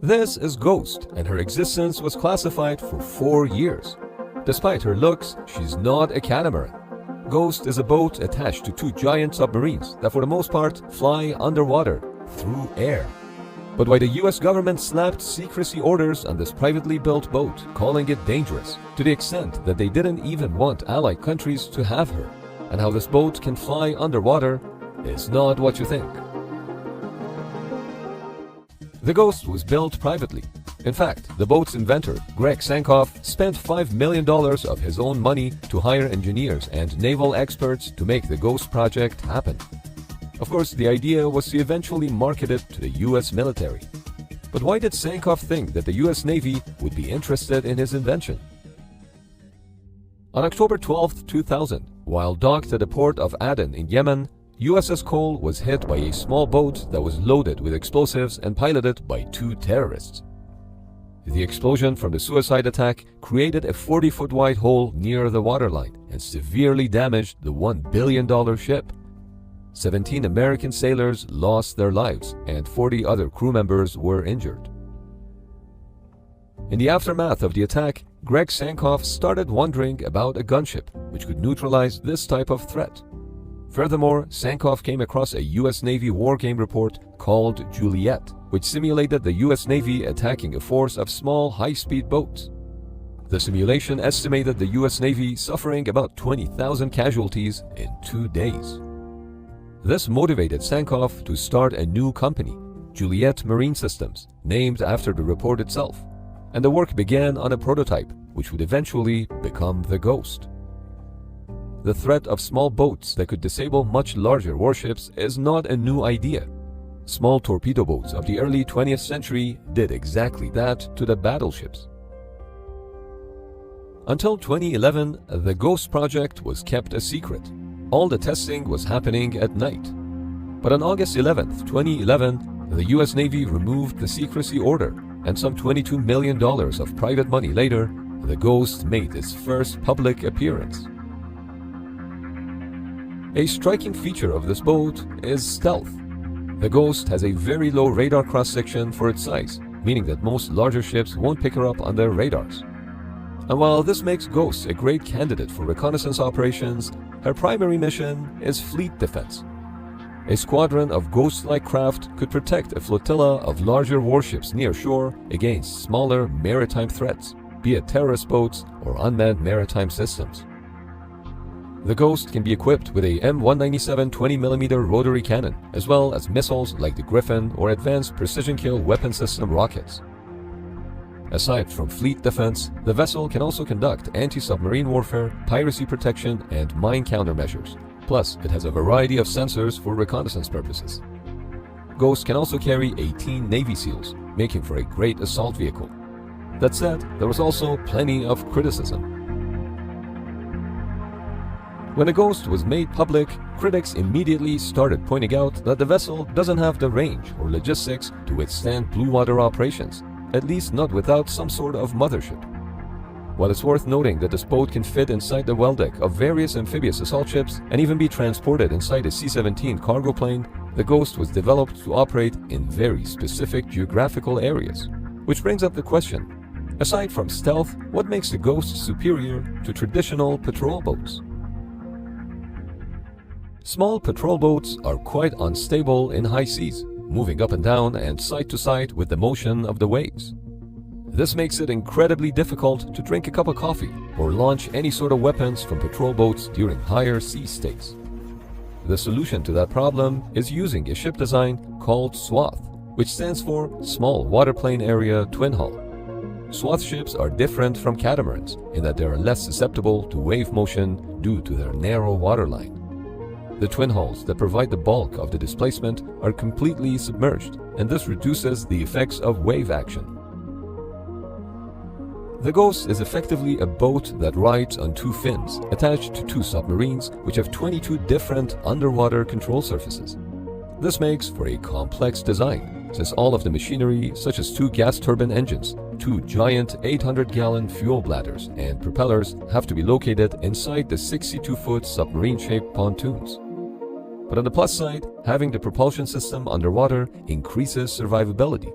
This is Ghost, and her existence was classified for 4 years. Despite her looks, she's not a catamaran. Ghost is a boat attached to two giant submarines that for the most part fly underwater, through air. But why the US government slapped secrecy orders on this privately built boat, calling it dangerous, to the extent that they didn't even want allied countries to have her, and how this boat can fly underwater is not what you think. The Ghost was built privately. In fact, the boat's inventor, Greg Sankoff, spent $5 million of his own money to hire engineers and naval experts to make the Ghost project happen. Of course, the idea was to eventually market it to the US military. But why did Sankoff think that the US Navy would be interested in his invention? On October 12, 2000, while docked at the port of Aden in Yemen, USS Cole was hit by a small boat that was loaded with explosives and piloted by two terrorists. The explosion from the suicide attack created a 40-foot wide hole near the waterline and severely damaged the $1 billion ship. 17 American sailors lost their lives and 40 other crew members were injured. In the aftermath of the attack, Greg Sankoff started wondering about a gunship which could neutralize this type of threat. Furthermore, Sankoff came across a US Navy wargame report called Juliet, which simulated the US Navy attacking a force of small, high-speed boats. The simulation estimated the US Navy suffering about 20,000 casualties in 2 days. This motivated Sankoff to start a new company, Juliet Marine Systems, named after the report itself, and the work began on a prototype which would eventually become the Ghost. The threat of small boats that could disable much larger warships is not a new idea. Small torpedo boats of the early 20th century did exactly that to the battleships. Until 2011, the Ghost project was kept a secret. All the testing was happening at night. But on August 11, 2011, the US Navy removed the secrecy order, and some $22 million of private money later, the Ghost made its first public appearance. A striking feature of this boat is stealth. The Ghost has a very low radar cross-section for its size, meaning that most larger ships won't pick her up on their radars. And while this makes Ghost a great candidate for reconnaissance operations, her primary mission is fleet defense. A squadron of Ghost-like craft could protect a flotilla of larger warships near shore against smaller maritime threats, be it terrorist boats or unmanned maritime systems. The Ghost can be equipped with a M197 20mm rotary cannon, as well as missiles like the Griffin or advanced precision-kill weapon system rockets. Aside from fleet defense, the vessel can also conduct anti-submarine warfare, piracy protection, and mine countermeasures. Plus, it has a variety of sensors for reconnaissance purposes. Ghost can also carry 18 Navy SEALs, making for a great assault vehicle. That said, there was also plenty of criticism. When the Ghost was made public, critics immediately started pointing out that the vessel doesn't have the range or logistics to withstand blue water operations, at least not without some sort of mothership. While it's worth noting that this boat can fit inside the well deck of various amphibious assault ships and even be transported inside a C-17 cargo plane, the Ghost was developed to operate in very specific geographical areas. Which brings up the question, aside from stealth, what makes the Ghost superior to traditional patrol boats? Small patrol boats are quite unstable in high seas, moving up and down and side to side with the motion of the waves. This makes it incredibly difficult to drink a cup of coffee or launch any sort of weapons from patrol boats during higher sea states. The solution to that problem is using a ship design called SWAT, which stands for Small Waterplane Area Twin Hull. SWAT ships are different from catamarans in that they are less susceptible to wave motion due to their narrow waterline. The twin hulls that provide the bulk of the displacement are completely submerged, and this reduces the effects of wave action. The Ghost is effectively a boat that rides on two fins attached to two submarines which have 22 different underwater control surfaces. This makes for a complex design, since all of the machinery, such as two gas turbine engines, two giant 800-gallon fuel bladders, and propellers, have to be located inside the 62-foot submarine-shaped pontoons. But on the plus side, having the propulsion system underwater increases survivability.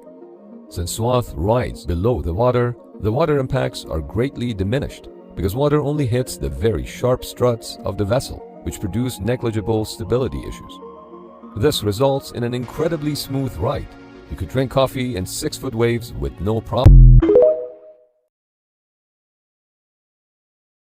Since swath rides below the water impacts are greatly diminished because water only hits the very sharp struts of the vessel, which produce negligible stability issues. This results in an incredibly smooth ride. You could drink coffee in 6-foot waves with no problem.